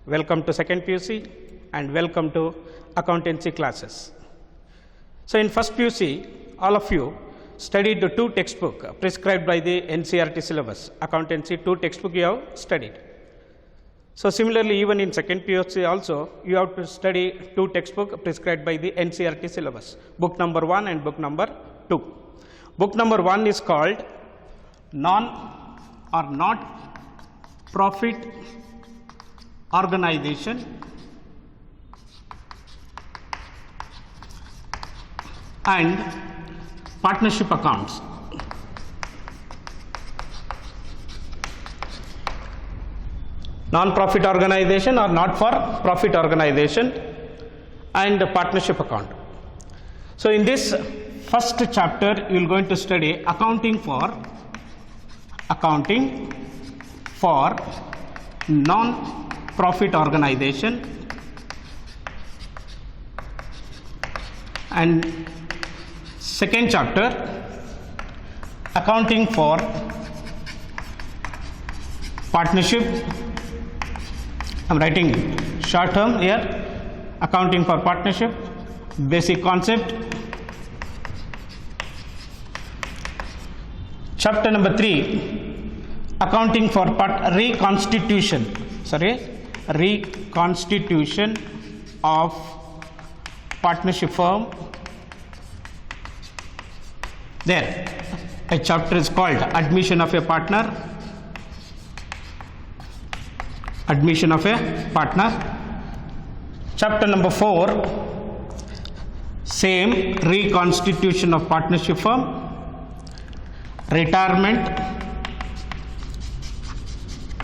Welcome to second PUC and welcome to accountancy classes. So in first PUC, all of you studied the two textbook prescribed by the NCERT syllabus. Accountancy two textbook you have studied. So similarly, even in second PUC also, you have to study two textbook prescribed by the NCERT syllabus. Book number 1 and book number 2. Book number 1 is called Non or Not Profit Organization and Partnership Accounts. Non-profit organization or not for profit organization and partnership account. So in this first chapter, you are going to study accounting for non-profit organization and second chapter accounting for partnership. I am writing short term here, accounting for partnership, basic concept. Chapter number 3, accounting for reconstitution of partnership firm. There, a chapter is called admission of a partner. Admission of a partner. Chapter number 4, same, reconstitution of partnership firm. Retirement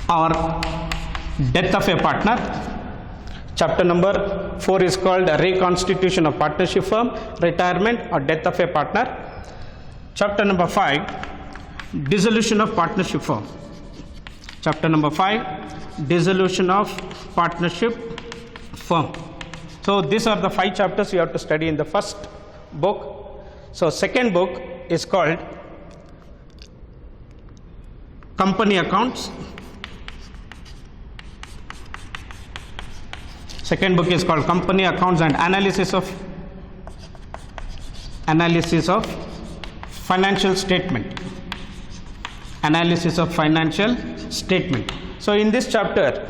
or death of a partner. Chapter number 4 is called reconstitution of partnership firm, retirement or death of a partner. Chapter number 5, dissolution of partnership firm. Chapter number 5, dissolution of partnership firm. So these are the 5 chapters you have to study in the first book. So second book is called company accounts. Second book is called company accounts and analysis of financial statement. Analysis of financial statement. So in this chapter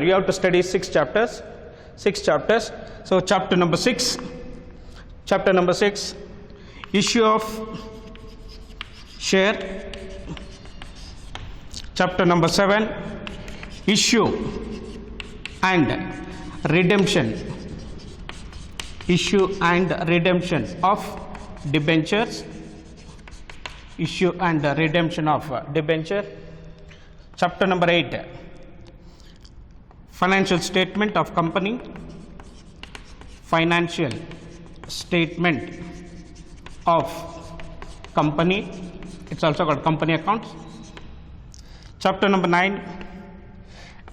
you have to study 6 chapters. So chapter number 6, issue of share. Chapter number 7, issue and redemption of debentures. Issue and redemption of debenture. Chapter number 8, financial statement of company. Financial statement of company. It's also called company accounts. Chapter number 9,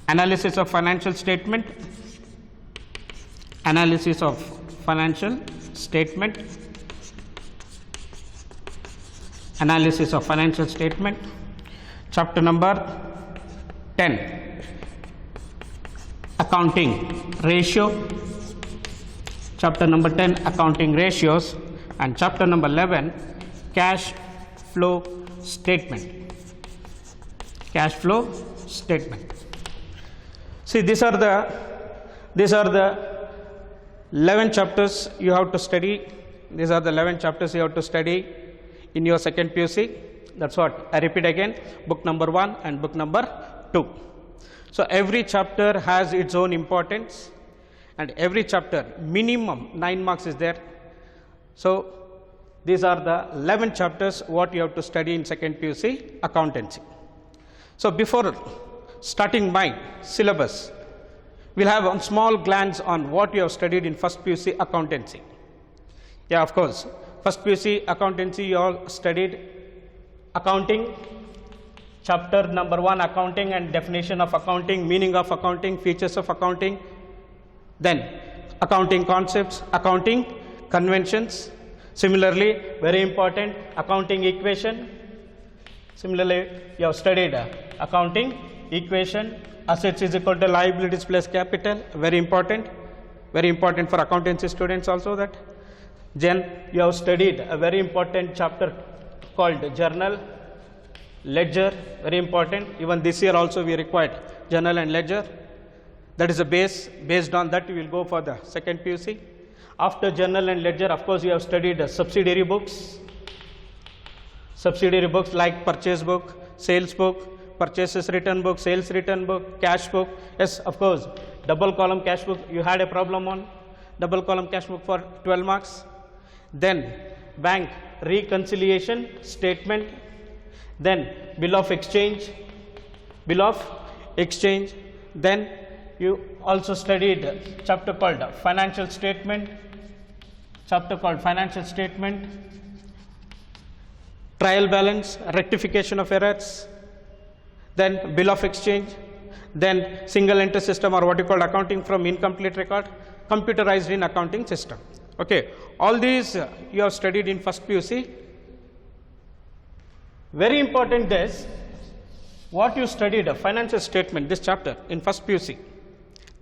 analysis of financial statement. Analysis of financial statement. Analysis of financial statement. Chapter number 10, accounting ratio. Chapter number 10, accounting ratios. And chapter number 11, cash flow statement. Cash flow statement. See, these are the 11 chapters you have to study. These are the 11 chapters you have to study in your second PUC. That's what I repeat again, book number 1 and book number 2. So every chapter has its own importance and every chapter minimum 9 marks is there. So these are the 11 chapters what you have to study in second PUC accountancy. So before starting my syllabus, we'll have a small glance on what you have studied in first PUC accountancy. Yeah, of course, first PUC accountancy you all studied accounting, chapter number 1 accounting and definition of accounting, meaning of accounting, features of accounting, then accounting concepts, accounting conventions, Similarly, very important, accounting equation. Similarly, you have studied accounting equation. Assets is equal to liabilities plus capital. Very important for accountancy students also that. Then you have studied a very important chapter called journal, ledger, very important. Even this year also we required journal and ledger. That is a base. Based on that, you will go for the second PUC. After journal and ledger, of course, you have studied subsidiary books. Subsidiary books like purchase book, sales book, purchases return book, sales return book, cash book. Yes, of course, double column cash book, you had a problem on double column cash book for 12 marks. Then bank reconciliation statement. Then bill of exchange. Then you also studied chapter called financial statement. Trial balance, rectification of errors, then bill of exchange, then single entry system, or what you call accounting from incomplete record, computerized in accounting system. Okay, all these you have studied in first PUC. Very important is what you studied, a financial statement, this chapter in first PUC.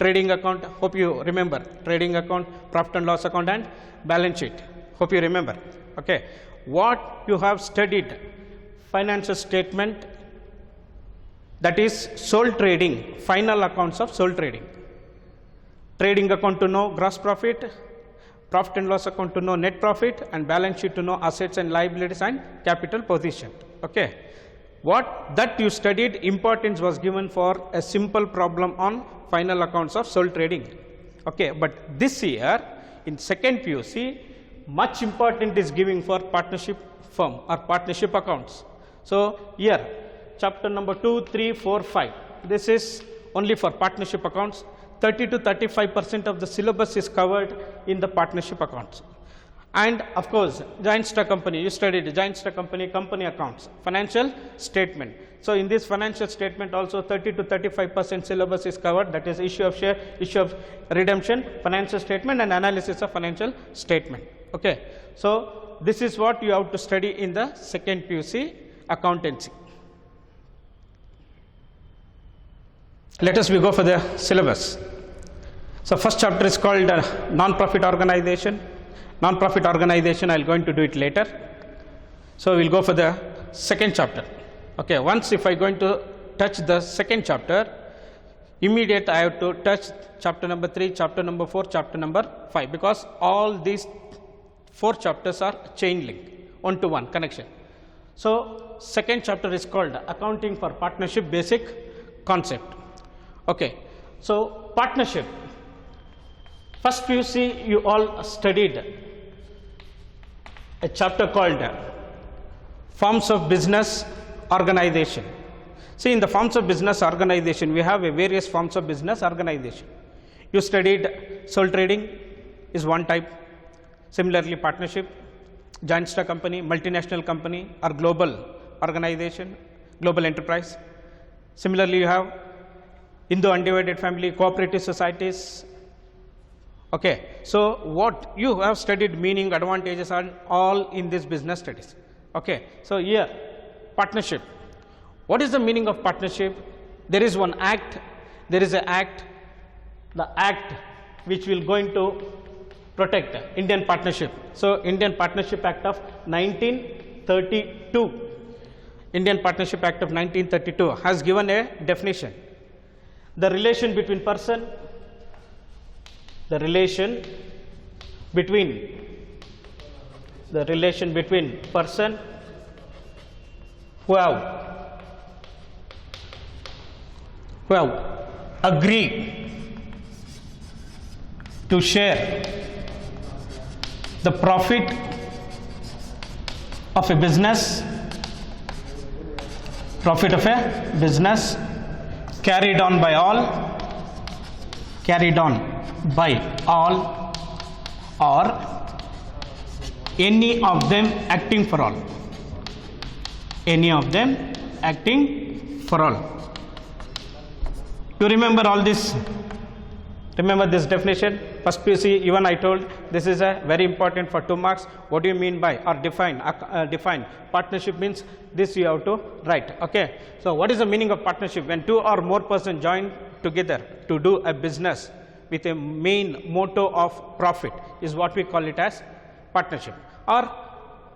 Trading account, hope you remember, trading account, profit and loss account, and balance sheet, hope you remember. Okay, what you have studied, financial statement, that is sole trading, final accounts of sole trading. Trading account to know gross profit, profit and loss account to know net profit, and balance sheet to know assets and liabilities and capital position. Okay, what that you studied, importance was given for a simple problem on final accounts of sole trading. Okay, but this year in second PUC, much important is giving for partnership firm or partnership accounts. So here chapter number 2, 3, 4, 5, this is only for partnership accounts. 30 to 35% of the syllabus is covered in the partnership accounts. And of course, joint stock company, you studied joint stock company, company accounts, financial statement. So in this financial statement also 30 to 35% syllabus is covered, that is issue of share, issue of redemption, financial statement, and analysis of financial statement. Okay, so this is what you have to study in the second PUC accountancy. Let us go for the syllabus. So first chapter is called non-profit organization. Non-profit organization, I will going to do it later. So we will go for the second chapter. Okay, once if I going to touch the second chapter, immediate I have to touch chapter number 3, chapter number 4, chapter number 5, because all these 4 chapters are chain link, one-to-one connection. So second chapter is called accounting for partnership basic concept. Okay, so partnership. First PUC you all studied a chapter called forms of business organization. See, in the forms of business organization, we have a various forms of business organization. You studied sole trading is one type. Similarly, partnership, joint stock company, multinational company, or global organization, global enterprise. Similarly, you have Hindu undivided family, cooperative societies. Okay, so what you have studied, meaning, advantages, are all in this business studies. Okay, so here partnership. What is the meaning of partnership? There is one act, there is an act, the act which will going to protect Indian partnership. So Indian Partnership Act of 1932. Indian Partnership Act of 1932 has given a definition. The relation between person, person who have agreed to share the profit of a business, carried on by all, or any of them acting for all. You remember all this? Remember this definition? first PUC, even I told this is a very important for 2 marks. What do you mean by or define? Define partnership means this you have to write. Okay. So what is the meaning of partnership? When 2 or more persons join together to do a business with a main motto of profit is what we call it as partnership. Or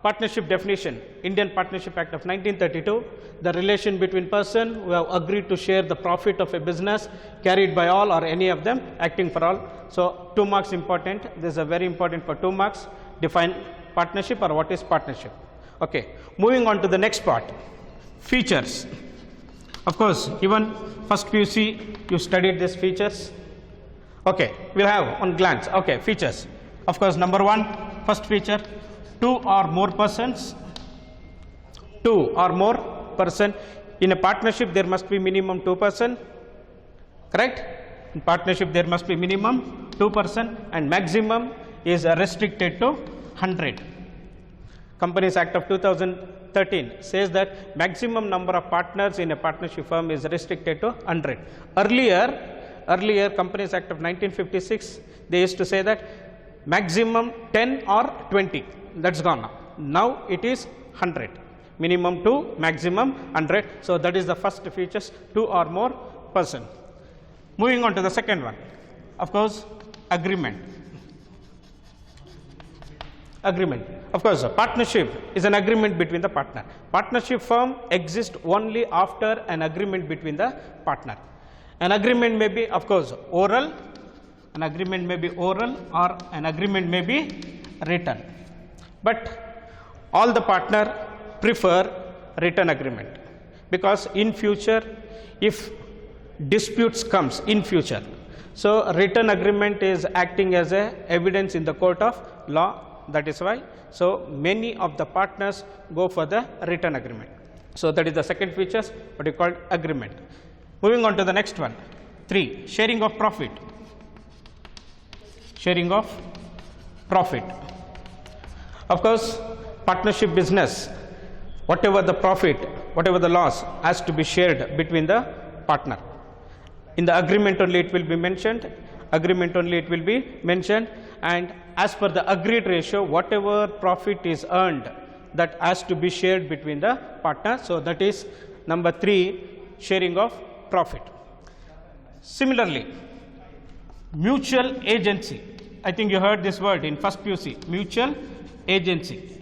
partnership definition, Indian Partnership Act of 1932, the relation between persons who have agreed to share the profit of a business carried by all or any of them acting for all. So 2 marks important. This is a very important for 2 marks. Define partnership or what is partnership. Okay. Moving on to the next part, features. Of course, even first PUC you studied these features. Okay, we'll have on glance. Okay, features. Of course, number 1, first feature, 2 or more persons. 2 or more person. In a partnership, there must be minimum 2 person. Correct? In partnership, there must be minimum 2 person and maximum is restricted to 100. Companies Act of 2013 says that maximum number of partners in a partnership firm is restricted to 100. Earlier Companies Act of 1956, they used to say that maximum 10 or 20. That's gone now. Now it is 100. Minimum 2, maximum 100. So that is the first features, 2 or more person. Moving on to the second one. Of course, agreement. Agreement. Of course, a partnership is an agreement between the partner. Partnership firm exists only after an agreement between the partner. An agreement may be, of course, oral. An agreement may be oral or an agreement may be written. But all the partner prefer written agreement because in future, if disputes comes in future, so written agreement is acting as a evidence in the court of law. That is why, so many of the partners go for the written agreement. So that is the second features, what you call agreement. Moving on to the next one, 3, sharing of profit. Sharing of profit. Of course, partnership business, whatever the profit, whatever the loss has to be shared between the partner. In the agreement only it will be mentioned, and as per the agreed ratio, whatever profit is earned, that has to be shared between the partners. So that is number 3, sharing of profit. Similarly, mutual agency. I think you heard this word in first PUC, mutual agency.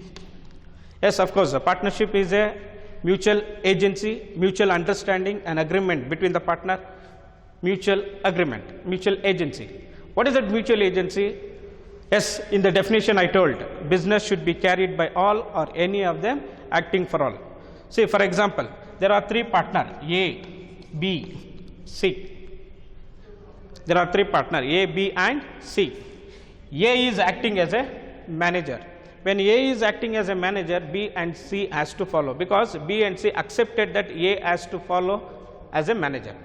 Yes, of course, a partnership is a mutual agency, mutual understanding and agreement between the partner. Mutual agreement, mutual agency. What is that mutual agency? Yes, in the definition I told, business should be carried by all or any of them acting for all. See, for example, there are 3 partners, A, B, C. There are 3 partners, A, B and C. A is acting as a manager. When A is acting as a manager, B and C has to follow because B and C accepted that A has to follow as a manager.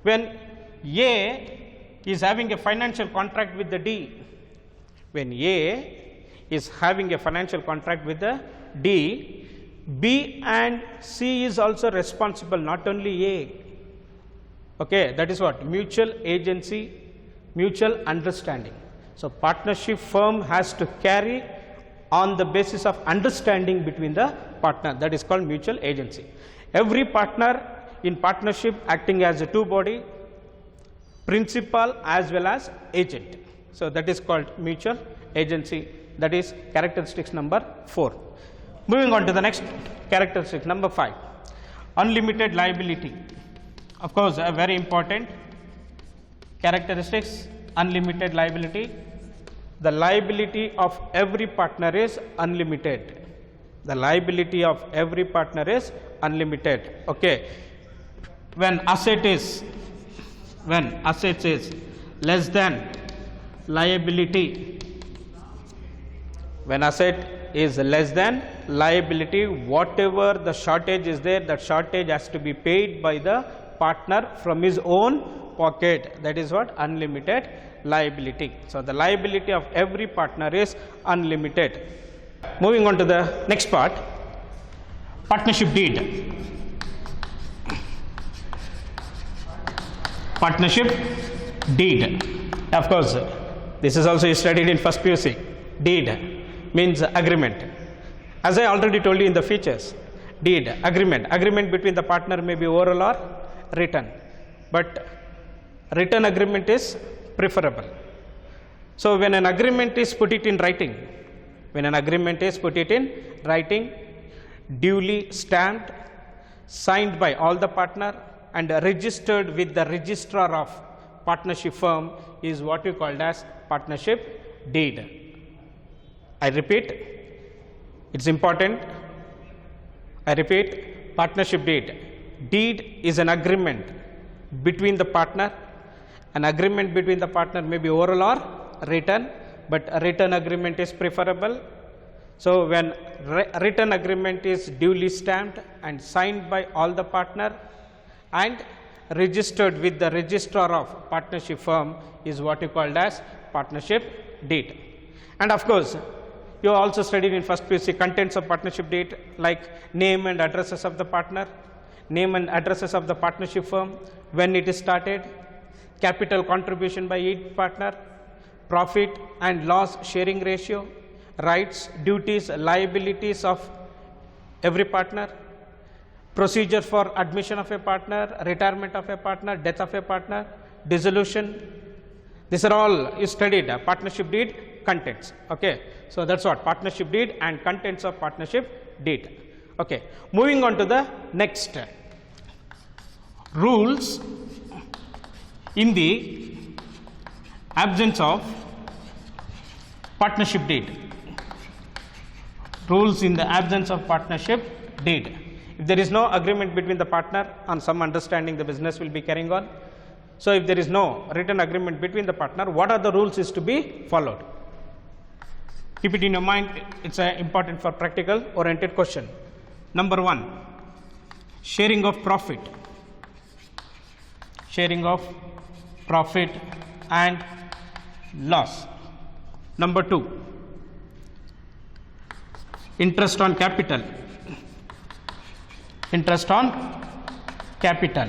When A is having a financial contract with the D, when A is having a financial contract with the D, B and C is also responsible, not only A. Okay, that is what? Mutual agency, mutual understanding. So partnership firm has to carry on the basis of understanding between the partner. That is called mutual agency. Every partner in partnership acting as a 2 body, principal as well as agent. So that is called mutual agency. That is characteristics number 4. Moving on to the next characteristic number 5, unlimited liability. Of course, a very important characteristics, unlimited liability. The liability of every partner is unlimited. The liability of every partner is unlimited. Okay. When assets is less than liability, when asset is less than liability, whatever the shortage is there, that shortage has to be paid by the partner from his own pocket. That is what? Unlimited liability. So the liability of every partner is unlimited. Moving on to the next part, partnership deed. Partnership deed. Of course, This is also you studied in first PUC. Deed means agreement. As I already told you in the features, deed, agreement. Agreement between the partner may be oral or written, but written agreement is preferable. So when an agreement is put it in writing, duly stamped, signed by all the partner and registered with the registrar of partnership firm is what you called as partnership deed. I repeat, it's important. I repeat, partnership deed. Deed is an agreement between the partner. An agreement between the partner may be oral or written, but a written agreement is preferable. So when written agreement is duly stamped and signed by all the partner and registered with the registrar of partnership firm is what you called as partnership deed. And of course, you also studied in first PUC contents of partnership deed like name and addresses of the partner, name and addresses of the partnership firm, when it is started, capital contribution by each partner, profit and loss sharing ratio, rights, duties, liabilities of every partner, procedure for admission of a partner, retirement of a partner, death of a partner, dissolution. These are all you studied, partnership deed contents. Okay, so that's what partnership deed and contents of partnership deed. Okay, moving on to the next rules in the absence of partnership deed. Rules in the absence of partnership deed. If there is no agreement between the partner on some understanding, the business will be carrying on. So if there is no written agreement between the partner, what are the rules is to be followed? Keep it in your mind, it's important for practical oriented question. Number 1, sharing of profit. Sharing of profit and loss. Number 2, interest on capital. Interest on capital.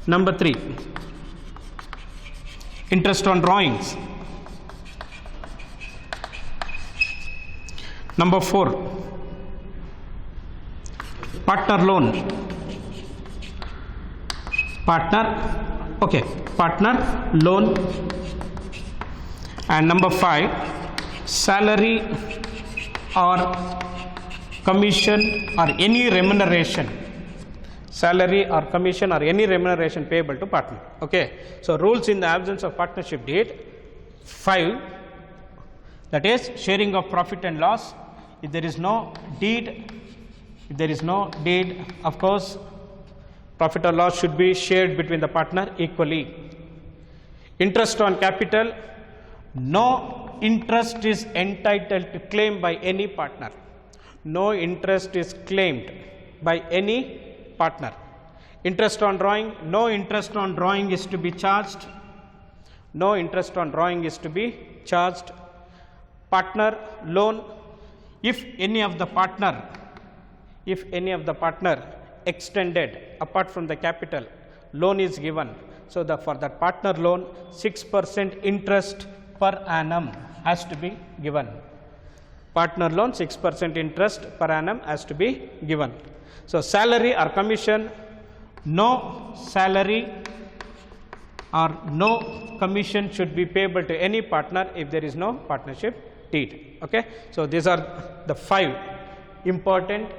Number 3, interest on drawings. Number 4, partner loan. Partner loan. And number 5, salary or commission or any remuneration. Salary or commission or any remuneration payable to partner. Okay. So rules in the absence of partnership deed. 5, that is sharing of profit and loss. If there is no deed, of course, profit or loss should be shared between the partner equally. Interest on capital, no interest is entitled to claim by any partner. No interest is claimed by any partner. Interest on drawing, no interest on drawing is to be charged. No interest on drawing is to be charged. Partner loan, if any of the partner extended apart from the capital, loan is given. So for that partner loan, 6% interest per annum has to be given. Partner loan, 6% interest per annum has to be given. So salary or commission, no salary or no commission should be payable to any partner if there is no partnership deed. Okay, so these are the 5 important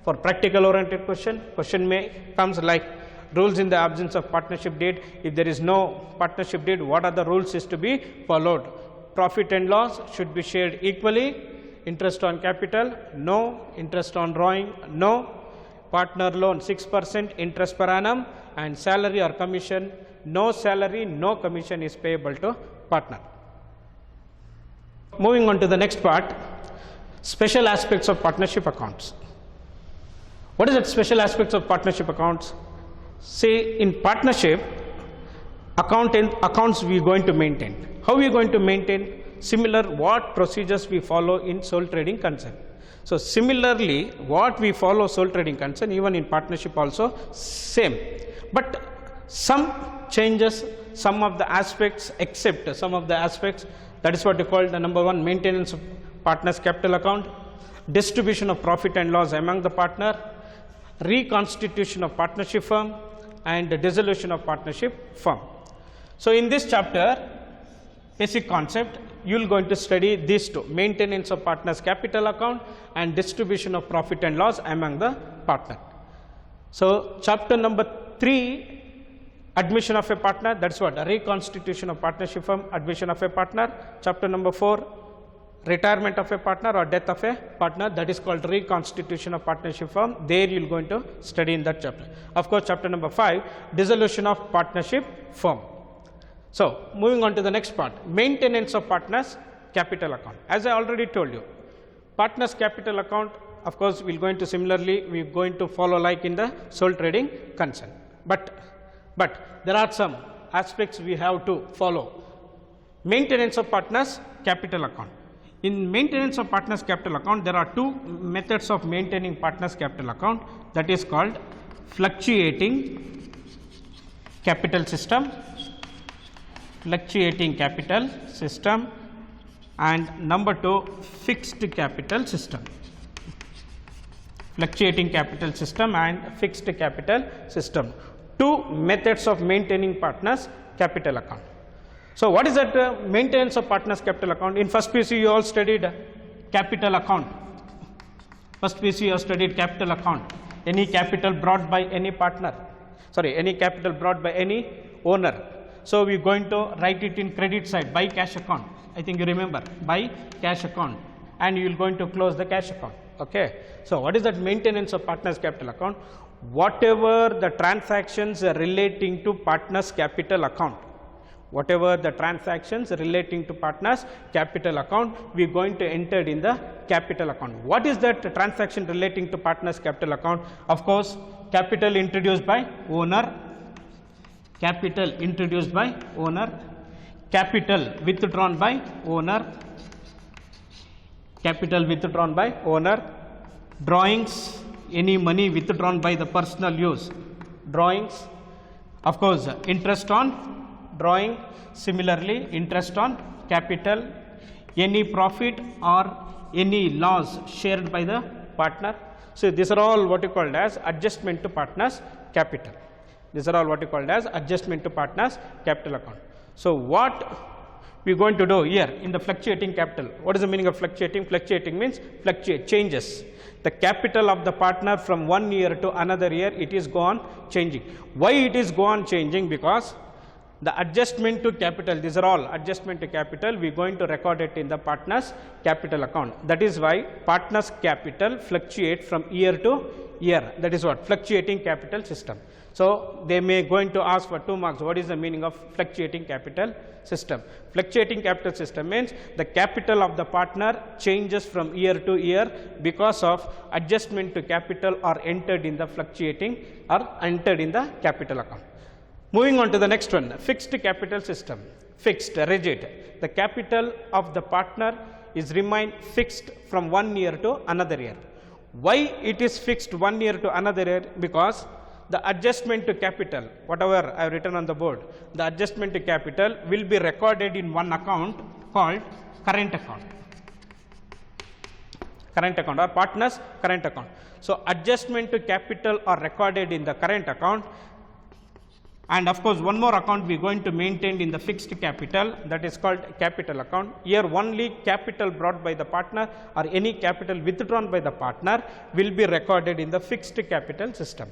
for practical oriented question. Question may comes like rules in the absence of partnership deed. If there is no partnership deed, what are the rules is to be followed? Profit and loss should be shared equally. Interest on capital, no. Interest on drawing, no. Partner loan, 6% interest per annum, and salary or commission, no salary, no commission is payable to partner. Moving on to the next part, special aspects of partnership accounts. What is the special aspects of partnership accounts? Say in partnership accounts we are going to maintain. How we are going to maintain? Similar what procedures we follow in sole trading concern. So similarly, what we follow sole trading concern, even in partnership also same, but some changes some of the aspects, except some of the aspects. That is what you call the number one, maintenance of partner's capital account, distribution of profit and loss among the partner, reconstitution of partnership firm, and the dissolution of partnership firm. So in this chapter, basic concept, you will going to study these two, maintenance of partner's capital account and distribution of profit and loss among the partner. So chapter number 3, admission of a partner, that is what, a reconstitution of partnership firm, admission of a partner. Chapter number 4, retirement of a partner or death of a partner, that is called reconstitution of partnership firm. There you are going to study in that chapter. Of course, chapter number 5, dissolution of partnership firm. So moving on to the next part, maintenance of partners capital account. As I already told you, partners capital account, of course, we are going to similarly, we are going to follow like in the sole trading concern. But there are some aspects we have to follow. Maintenance of partners capital account. In maintenance of partners capital account, there are two methods of maintaining partners capital account, that is called fluctuating capital system, and number 2, fixed capital system. Fluctuating capital system and fixed capital system. Two methods of maintaining partners capital account. So what is that maintenance of partners capital account? In first PC you all studied capital account. First PC you have studied capital account. Any capital brought by any partner, any capital brought by any owner. So we are going to write it in credit side, by cash account. I think you remember, by cash account, and you will going to close the cash account. Okay. So what is that maintenance of partners capital account? Whatever the transactions relating to partners capital account, whatever the transactions relating to partners capital account, we are going to enter in the capital account. What is that transaction relating to partners capital account? Of course, capital introduced by owner, capital introduced by owner, capital withdrawn by owner, capital withdrawn by owner, drawings, any money withdrawn by the personal use, drawings, of course, interest on drawing, similarly interest on capital, any profit or any loss shared by the partner. So these are all what you called as adjustment to partners capital. These are all what you called as adjustment to partners capital account. So what we are going to do here in the fluctuating capital, what is the meaning of fluctuating? Fluctuating means fluctuate, changes. The capital of the partner from one year to another year, it is go on changing. Why it is go on changing? Because the adjustment to capital, these are all adjustment to capital, we are going to record it in the partners capital account. That is why partners capital fluctuate from year to year. That is what fluctuating capital system. So they may going to ask for 2 marks, what is the meaning of fluctuating capital system? Fluctuating capital system means the capital of the partner changes from year to year because of adjustment to capital or entered in the fluctuating or entered in the capital account. Moving on to the next one, fixed capital system, fixed, rigid. The capital of the partner is remain fixed from 1 year to another year. Why it is fixed 1 year to another year? Because the adjustment to capital, whatever I have written on the board, the adjustment to capital will be recorded in one account called current account. Current account or partners current account. So adjustment to capital are recorded in the current account. And of course, one more account we are going to maintain in the fixed capital, that is called capital account. Here only capital brought by the partner or any capital withdrawn by the partner will be recorded in the fixed capital system.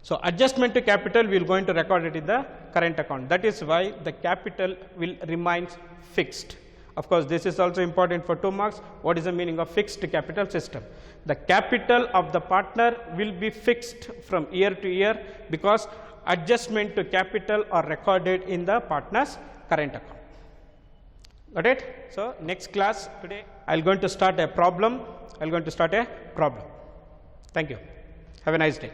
So adjustment to capital we are going to record it in the current account. That is why the capital will remain fixed. Of course, this is also important for 2 marks. What is the meaning of fixed capital system? The capital of the partner will be fixed from year to year because adjustment to capital are recorded in the partner's current account. Got it? So next class today I am going to start a problem. Thank you. Have a nice day.